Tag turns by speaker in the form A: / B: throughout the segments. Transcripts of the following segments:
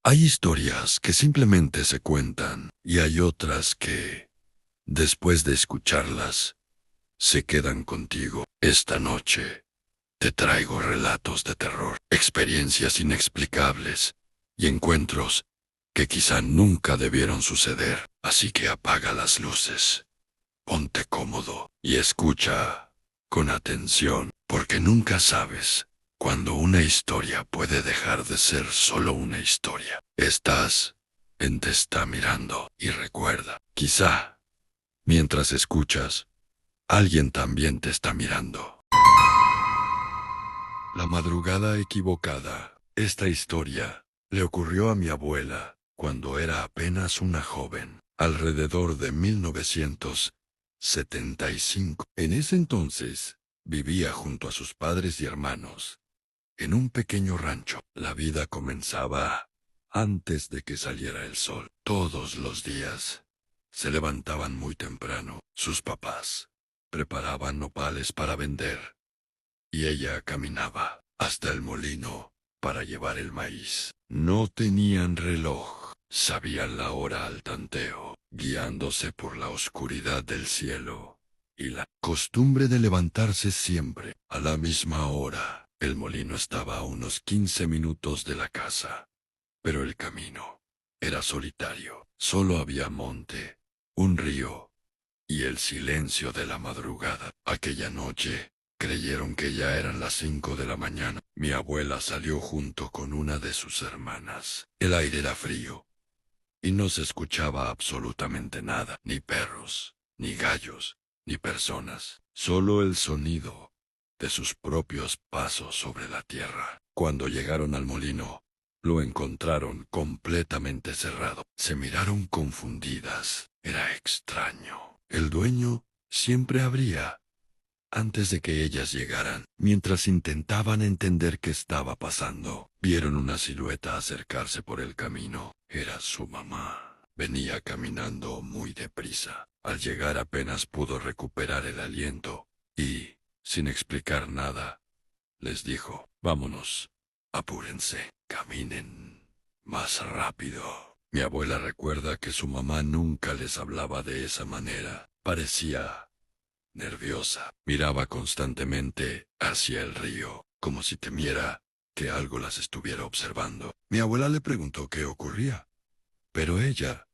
A: Hay historias que simplemente se cuentan y hay otras que, después de escucharlas, se quedan contigo. Esta noche te traigo relatos de terror, experiencias inexplicables y encuentros que quizá nunca debieron suceder. Así que apaga las luces, ponte cómodo y escucha con atención, porque nunca sabes cuando una historia puede dejar de ser solo una historia. Estás en Te está mirando y recuerda, quizá, mientras escuchas, alguien también te está mirando. La madrugada equivocada. Esta historia le ocurrió a mi abuela cuando era apenas una joven, alrededor de 1975. En ese entonces, vivía junto a sus padres y hermanos, en un pequeño rancho. La vida comenzaba antes de que saliera el sol. Todos los días se levantaban muy temprano. Sus papás preparaban nopales para vender y ella caminaba hasta el molino para llevar el maíz. No tenían reloj, sabían la hora al tanteo, guiándose por la oscuridad del cielo y la costumbre de levantarse siempre a la misma hora. El molino estaba a unos 15 minutos de la casa, pero el camino era solitario. Solo había monte, un río y el silencio de la madrugada. Aquella noche, creyeron que ya eran las 5 de la mañana. Mi abuela salió junto con una de sus hermanas. El aire era frío y no se escuchaba absolutamente nada, ni perros, ni gallos, ni personas, solo el sonido de sus propios pasos sobre la tierra. Cuando llegaron al molino, lo encontraron completamente cerrado. Se miraron confundidas. Era extraño. El dueño siempre abría antes de que ellas llegaran. Mientras intentaban entender qué estaba pasando, vieron una silueta acercarse por el camino. Era su mamá. Venía caminando muy deprisa. Al llegar apenas pudo recuperar el aliento y, sin explicar nada, les dijo: vámonos, apúrense, caminen más rápido. Mi abuela recuerda que su mamá nunca les hablaba de esa manera. Parecía nerviosa. Miraba constantemente hacia el río, como si temiera que algo las estuviera observando. Mi abuela le preguntó qué ocurría, pero ella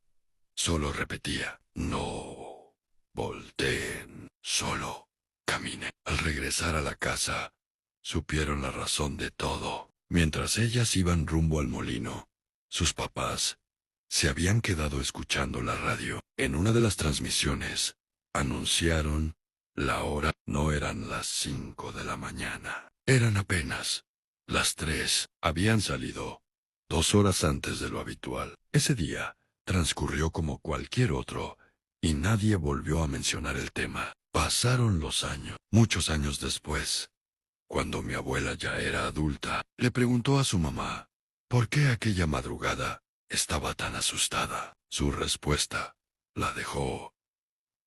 A: solo repetía: no volteen, solo caminen. Al regresar a la casa, supieron la razón de todo. Mientras ellas iban rumbo al molino, sus papás se habían quedado escuchando la radio. En una de las transmisiones, anunciaron la hora. No eran las 5 de la mañana. Eran apenas las 3. Habían salido 2 horas antes de lo habitual. Ese día transcurrió como cualquier otro y nadie volvió a mencionar el tema. Pasaron los años. Muchos años después, cuando mi abuela ya era adulta, le preguntó a su mamá por qué aquella madrugada estaba tan asustada. Su respuesta la dejó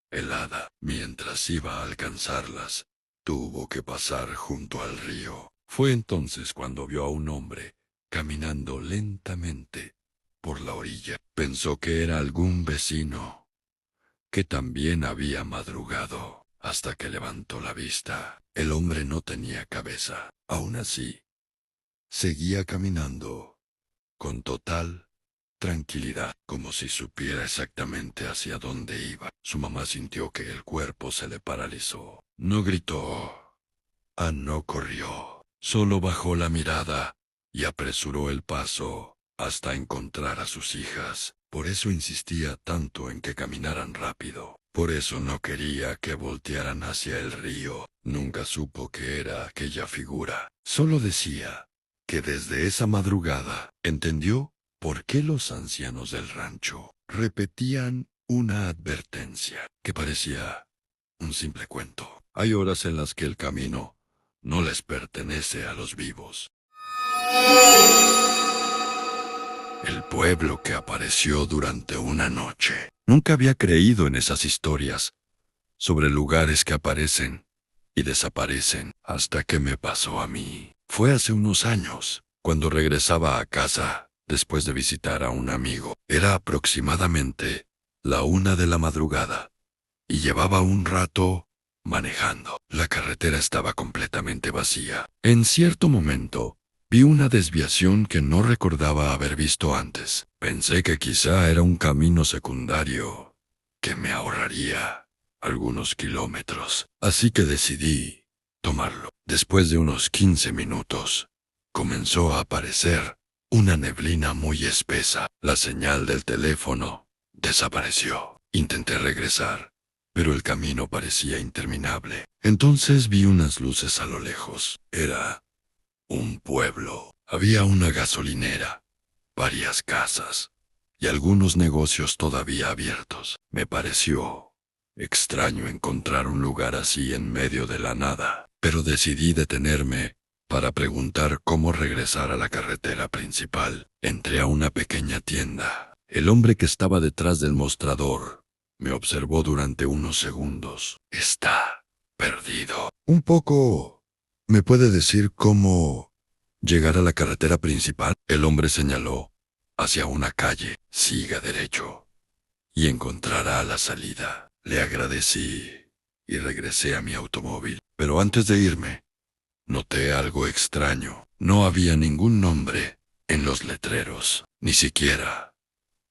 A: helada. Mientras iba a alcanzarlas, tuvo que pasar junto al río. Fue entonces cuando vio a un hombre caminando lentamente por la orilla. Pensó que era algún vecino que también había madrugado, hasta que levantó la vista. El hombre no tenía cabeza. Aún así, seguía caminando con total tranquilidad, como si supiera exactamente hacia dónde iba. Su mamá sintió que el cuerpo se le paralizó. No gritó, no corrió, solo bajó la mirada y apresuró el paso hasta encontrar a sus hijas. Por eso insistía tanto en que caminaran rápido. Por eso no quería que voltearan hacia el río. Nunca supo qué era aquella figura. Solo decía que desde esa madrugada entendió por qué los ancianos del rancho repetían una advertencia que parecía un simple cuento. Hay horas en las que el camino no les pertenece a los vivos. El pueblo que apareció durante una noche. Nunca había creído en esas historias sobre lugares que aparecen y desaparecen hasta que me pasó a mí. Fue hace unos años, cuando regresaba a casa después de visitar a un amigo. Era aproximadamente la 1 de la madrugada y llevaba un rato manejando. La carretera estaba completamente vacía. En cierto momento, vi una desviación que no recordaba haber visto antes. Pensé que quizá era un camino secundario que me ahorraría algunos kilómetros, así que decidí tomarlo. Después de unos 15 minutos, comenzó a aparecer una neblina muy espesa. La señal del teléfono desapareció. Intenté regresar, pero el camino parecía interminable. Entonces vi unas luces a lo lejos. Era un pueblo. Había una gasolinera, varias casas y algunos negocios todavía abiertos. Me pareció extraño encontrar un lugar así en medio de la nada, pero decidí detenerme para preguntar cómo regresar a la carretera principal. Entré a una pequeña tienda. El hombre que estaba detrás del mostrador me observó durante unos segundos. Está perdido. Un poco. ¿Me puede decir cómo llegar a la carretera principal? El hombre señaló hacia una calle. Siga derecho y encontrará la salida. Le agradecí y regresé a mi automóvil. Pero antes de irme, noté algo extraño. No había ningún nombre en los letreros, ni siquiera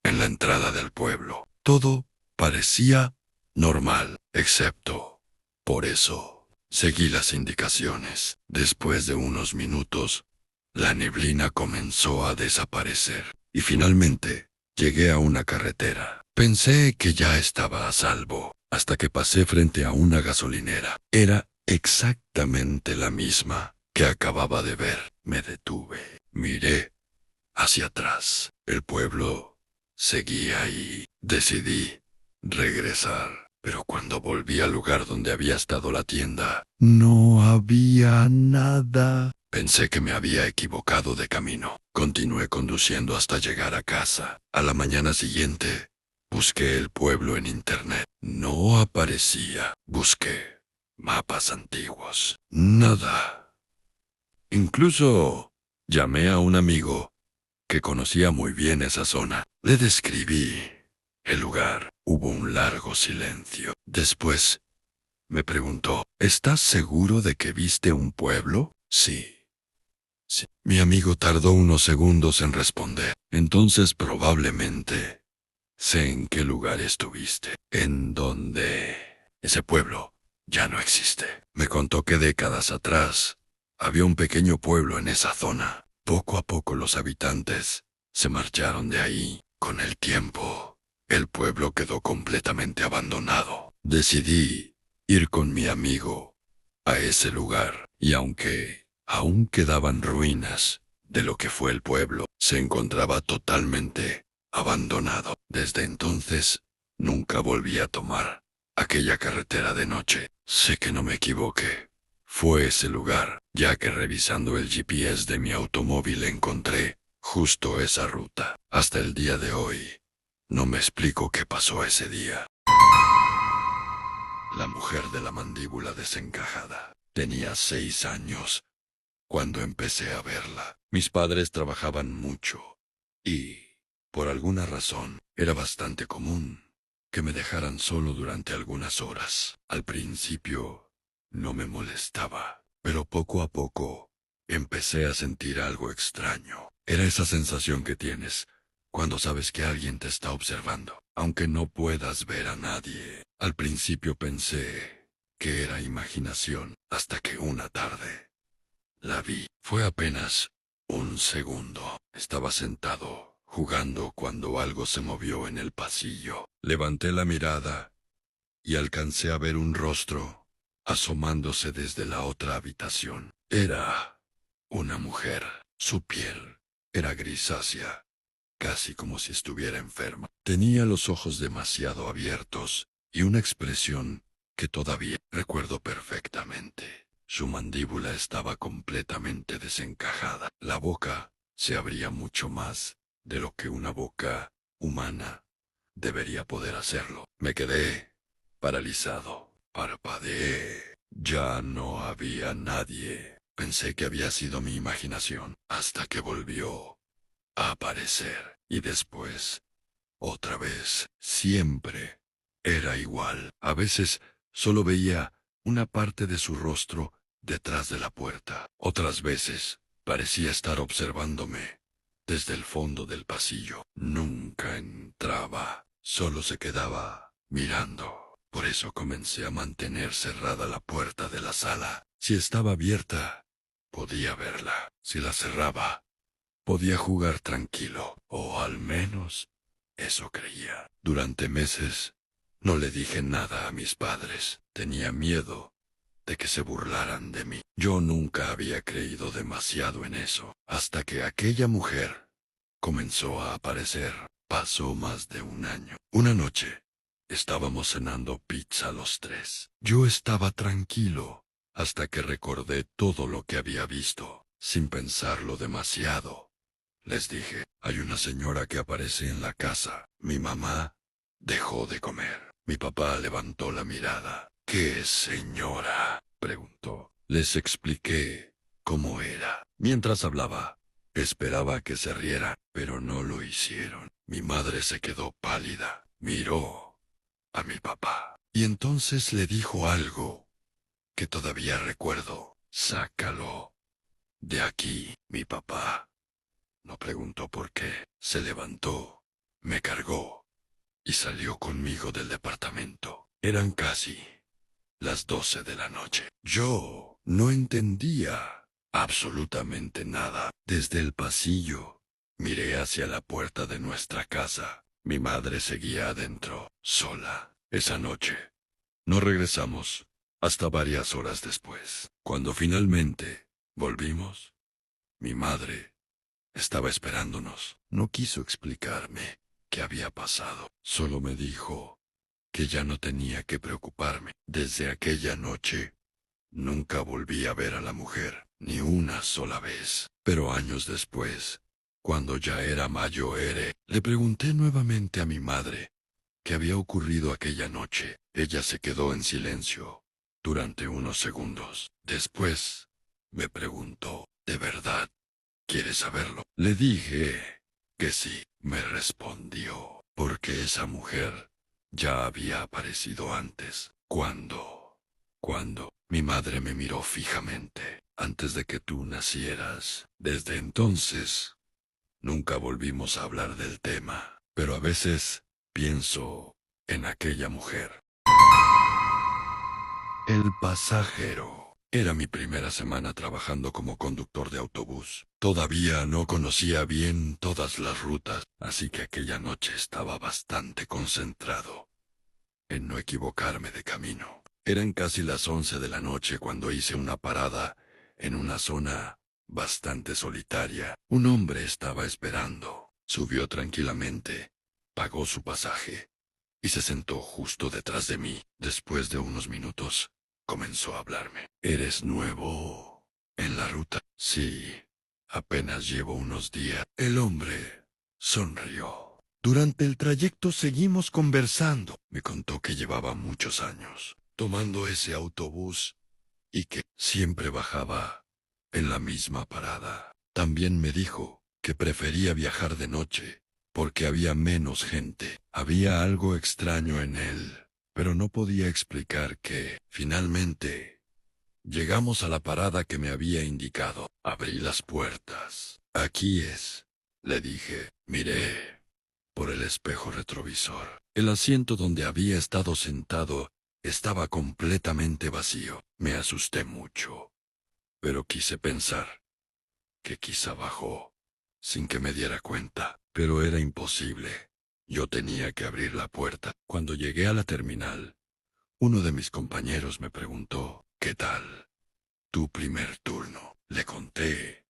A: en la entrada del pueblo. Todo parecía normal, excepto por eso. Seguí las indicaciones. Después de unos minutos, la neblina comenzó a desaparecer y finalmente llegué a una carretera. Pensé que ya estaba a salvo, hasta que pasé frente a una gasolinera. Era exactamente la misma que acababa de ver. Me detuve. Miré hacia atrás. El pueblo seguía ahí. Decidí regresar. Pero cuando volví al lugar donde había estado la tienda, no había nada. Pensé que me había equivocado de camino. Continué conduciendo hasta llegar a casa. A la mañana siguiente, busqué el pueblo en internet. No aparecía. Busqué mapas antiguos. Nada. Incluso llamé a un amigo que conocía muy bien esa zona. Le describí el lugar. Hubo un largo silencio. Después me preguntó, ¿estás seguro de que viste un pueblo? Sí. Sí. Mi amigo tardó unos segundos en responder. Entonces probablemente sé en qué lugar estuviste. En donde ese pueblo ya no existe. Me contó que décadas atrás había un pequeño pueblo en esa zona. Poco a poco los habitantes se marcharon de ahí. Con el tiempo, el pueblo quedó completamente abandonado. Decidí ir con mi amigo a ese lugar, y aunque aún quedaban ruinas de lo que fue el pueblo, se encontraba totalmente abandonado. Desde entonces, nunca volví a tomar aquella carretera de noche. Sé que no me equivoqué. Fue ese lugar, ya que revisando el GPS de mi automóvil encontré justo esa ruta. Hasta el día de hoy, no me explico qué pasó ese día. La mujer de la mandíbula desencajada. Tenía 6 años cuando empecé a verla. Mis padres trabajaban mucho y, por alguna razón, era bastante común que me dejaran solo durante algunas horas. Al principio no me molestaba, pero poco a poco empecé a sentir algo extraño. Era esa sensación que tienes cuando sabes que alguien te está observando, aunque no puedas ver a nadie. Al principio pensé que era imaginación, hasta que una tarde la vi. Fue apenas un segundo. Estaba sentado, jugando, cuando algo se movió en el pasillo. Levanté la mirada y alcancé a ver un rostro asomándose desde la otra habitación. Era una mujer. Su piel era grisácea, casi como si estuviera enferma. Tenía los ojos demasiado abiertos y una expresión que todavía recuerdo perfectamente. Su mandíbula estaba completamente desencajada. La boca se abría mucho más de lo que una boca humana debería poder hacerlo. Me quedé paralizado. Parpadeé. Ya no había nadie. Pensé que había sido mi imaginación, hasta que volvió a aparecer. Y después, otra vez, siempre era igual. A veces solo veía una parte de su rostro detrás de la puerta. Otras veces parecía estar observándome desde el fondo del pasillo. Nunca entraba, solo se quedaba mirando. Por eso comencé a mantener cerrada la puerta de la sala. Si estaba abierta, podía verla. Si la cerraba, podía jugar tranquilo, o al menos eso creía. Durante meses no le dije nada a mis padres. Tenía miedo de que se burlaran de mí. Yo nunca había creído demasiado en eso, hasta que aquella mujer comenzó a aparecer. Pasó más de un año. Una noche, estábamos cenando pizza los tres. Yo estaba tranquilo, hasta que recordé todo lo que había visto. Sin pensarlo demasiado, les dije, hay una señora que aparece en la casa. Mi mamá dejó de comer. Mi papá levantó la mirada. ¿Qué señora?, preguntó. Les expliqué cómo era. Mientras hablaba, esperaba que se rieran, pero no lo hicieron. Mi madre se quedó pálida. Miró a mi papá. Y entonces le dijo algo que todavía recuerdo. Sácalo de aquí. Mi papá no preguntó por qué. Se levantó, me cargó y salió conmigo del departamento. Eran casi las 12 de la noche. Yo no entendía absolutamente nada. Desde el pasillo, miré hacia la puerta de nuestra casa. Mi madre seguía adentro, sola. Esa noche, no regresamos hasta varias horas después. Cuando finalmente volvimos, mi madre estaba esperándonos. No quiso explicarme qué había pasado. Solo me dijo que ya no tenía que preocuparme. Desde aquella noche, nunca volví a ver a la mujer, ni una sola vez. Pero años después, cuando ya era mayor, le pregunté nuevamente a mi madre qué había ocurrido aquella noche. Ella se quedó en silencio durante unos segundos. Después, me preguntó, ¿de verdad quieres saberlo? Le dije que sí. Me respondió, porque esa mujer ya había aparecido antes. ¿Cuándo? Mi madre me miró fijamente. Antes de que tú nacieras. Desde entonces, nunca volvimos a hablar del tema. Pero a veces pienso en aquella mujer. El pasajero. Era mi primera semana trabajando como conductor de autobús. Todavía no conocía bien todas las rutas, así que aquella noche estaba bastante concentrado en no equivocarme de camino. Eran casi las 11 de la noche cuando hice una parada en una zona bastante solitaria. Un hombre estaba esperando. Subió tranquilamente, pagó su pasaje y se sentó justo detrás de mí. Después de unos minutos, comenzó a hablarme. ¿Eres nuevo en la ruta? Sí, apenas llevo unos días. El hombre sonrió. Durante el trayecto seguimos conversando. Me contó que llevaba muchos años tomando ese autobús y que siempre bajaba en la misma parada. También me dijo que prefería viajar de noche porque había menos gente. Había algo extraño en él, pero no podía explicar qué. Finalmente, llegamos a la parada que me había indicado. Abrí las puertas. Aquí es, le dije. Miré por el espejo retrovisor. El asiento donde había estado sentado estaba completamente vacío. Me asusté mucho, pero quise pensar que quizá bajó sin que me diera cuenta, pero era imposible. Yo tenía que abrir la puerta. Cuando llegué a la terminal, uno de mis compañeros me preguntó, ¿qué tal tu primer turno? Le conté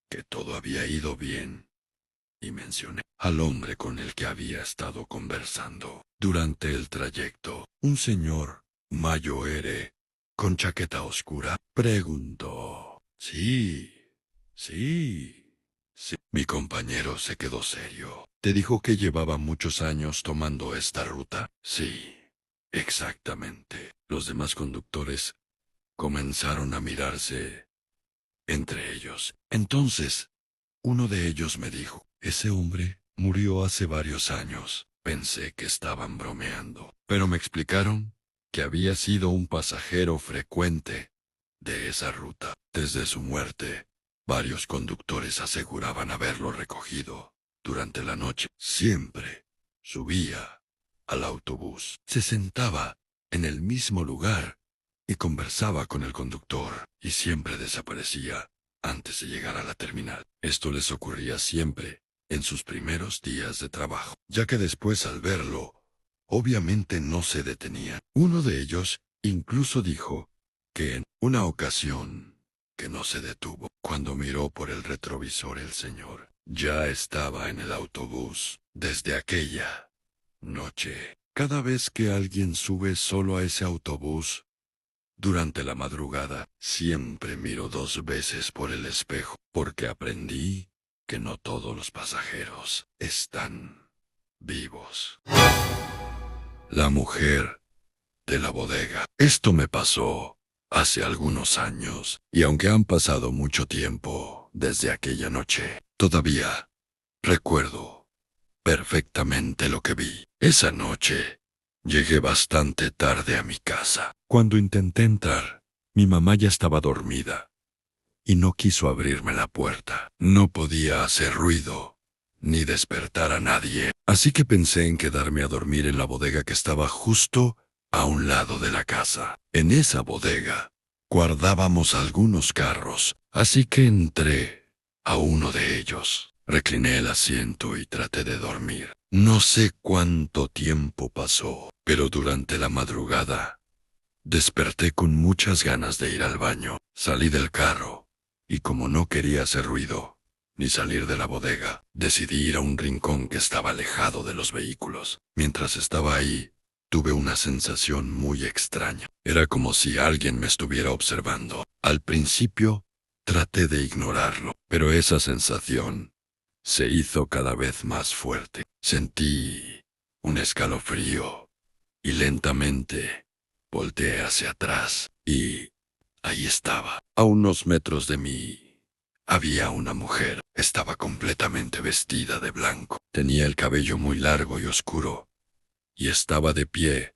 A: que todo había ido bien y mencioné al hombre con el que había estado conversando durante el trayecto. Un señor mayor, con chaqueta oscura, preguntó. Sí. Mi compañero se quedó serio. ¿Te dijo que llevaba muchos años tomando esta ruta? Sí, exactamente. Los demás conductores comenzaron a mirarse entre ellos. Entonces, uno de ellos me dijo, Ese hombre murió hace varios años. Pensé que estaban bromeando, pero me explicaron que había sido un pasajero frecuente de esa ruta. Desde su muerte, varios conductores aseguraban haberlo recogido durante la noche. Siempre subía al autobús, se sentaba en el mismo lugar y conversaba con el conductor, y siempre desaparecía antes de llegar a la terminal. Esto les ocurría siempre en sus primeros días de trabajo, ya que después al verlo, obviamente no se detenía. Uno de ellos incluso dijo que en una ocasión que no se detuvo. Cuando miró por el retrovisor, el señor ya estaba en el autobús. Desde aquella noche, cada vez que alguien sube solo a ese autobús durante la madrugada, siempre miro 2 veces por el espejo, porque aprendí que no todos los pasajeros están vivos. La mujer de la bodega. Esto me pasó hace algunos años, y aunque han pasado mucho tiempo desde aquella noche, todavía recuerdo perfectamente lo que vi. Esa noche llegué bastante tarde a mi casa. Cuando intenté entrar, mi mamá ya estaba dormida y no quiso abrirme la puerta. No podía hacer ruido ni despertar a nadie, así que pensé en quedarme a dormir en la bodega que estaba justo a un lado de la casa. En esa bodega guardábamos algunos carros, así que entré a uno de ellos. Recliné el asiento y traté de dormir. No sé cuánto tiempo pasó, pero durante la madrugada desperté con muchas ganas de ir al baño. Salí del carro y, como no quería hacer ruido ni salir de la bodega, decidí ir a un rincón que estaba alejado de los vehículos. Mientras estaba ahí, tuve una sensación muy extraña. Era como si alguien me estuviera observando. Al principio traté de ignorarlo, pero esa sensación se hizo cada vez más fuerte. Sentí un escalofrío y lentamente volteé hacia atrás y ahí estaba. A unos metros de mí había una mujer. Estaba completamente vestida de blanco. Tenía el cabello muy largo y oscuro y estaba de pie,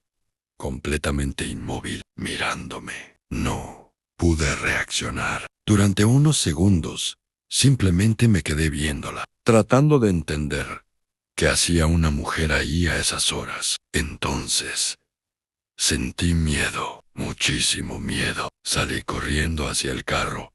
A: completamente inmóvil, mirándome. No pude reaccionar. Durante unos segundos, simplemente me quedé viéndola, tratando de entender qué hacía una mujer ahí a esas horas. Entonces, sentí miedo, muchísimo miedo. Salí corriendo hacia el carro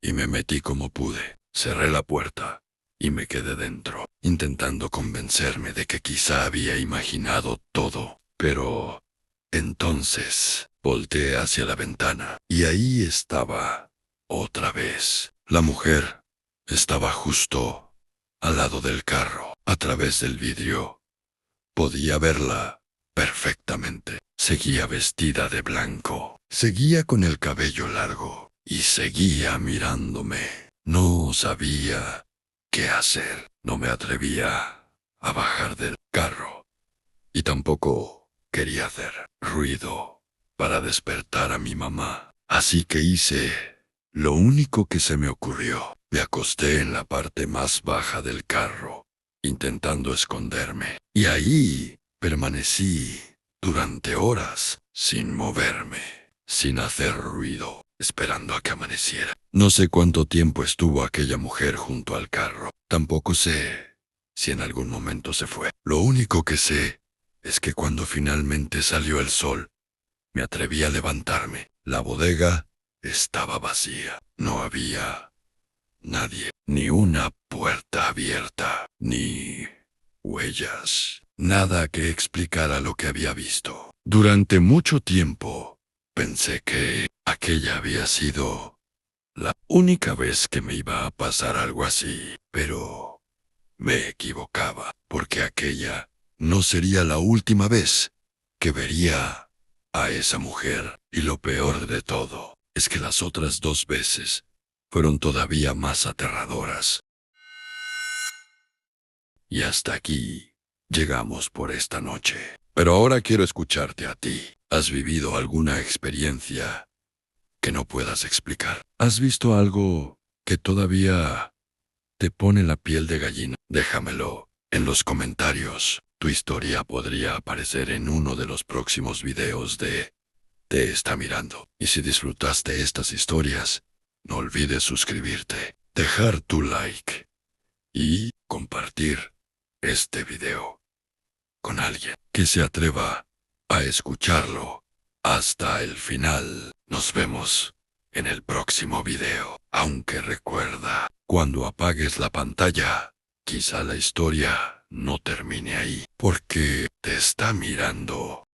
A: y me metí como pude. Cerré la puerta y me quedé dentro, intentando convencerme de que quizá había imaginado todo. Pero entonces volteé hacia la ventana y ahí estaba otra vez. La mujer estaba justo al lado del carro. A través del vidrio podía verla perfectamente. Seguía vestida de blanco, seguía con el cabello largo y seguía mirándome. No sabía qué hacer. No me atrevía a bajar del carro y tampoco quería hacer ruido para despertar a mi mamá. Así que hice lo único que se me ocurrió. Me acosté en la parte más baja del carro, intentando esconderme. Y ahí permanecí durante horas, sin moverme, sin hacer ruido, esperando a que amaneciera. No sé cuánto tiempo estuvo aquella mujer junto al carro. Tampoco sé si en algún momento se fue. Lo único que sé es que cuando finalmente salió el sol, me atreví a levantarme. La bodega estaba vacía. No había nadie, ni una puerta abierta, ni huellas, nada que explicara lo que había visto. Durante mucho tiempo pensé que aquella había sido la única vez que me iba a pasar algo así, pero me equivocaba, porque aquella no sería la última vez que vería a esa mujer. Y lo peor de todo es que las otras 2 veces fueron todavía más aterradoras. Y hasta aquí llegamos por esta noche. Pero ahora quiero escucharte a ti. ¿Has vivido alguna experiencia que no puedas explicar? ¿Has visto algo que todavía te pone la piel de gallina? Déjamelo en los comentarios. Tu historia podría aparecer en uno de los próximos videos de Te está mirando. Y si disfrutaste estas historias, no olvides suscribirte, dejar tu like y compartir este video con alguien que se atreva a escucharlo hasta el final. Nos vemos en el próximo video. Aunque recuerda, cuando apagues la pantalla, quizá la historia no termine ahí, porque te está mirando.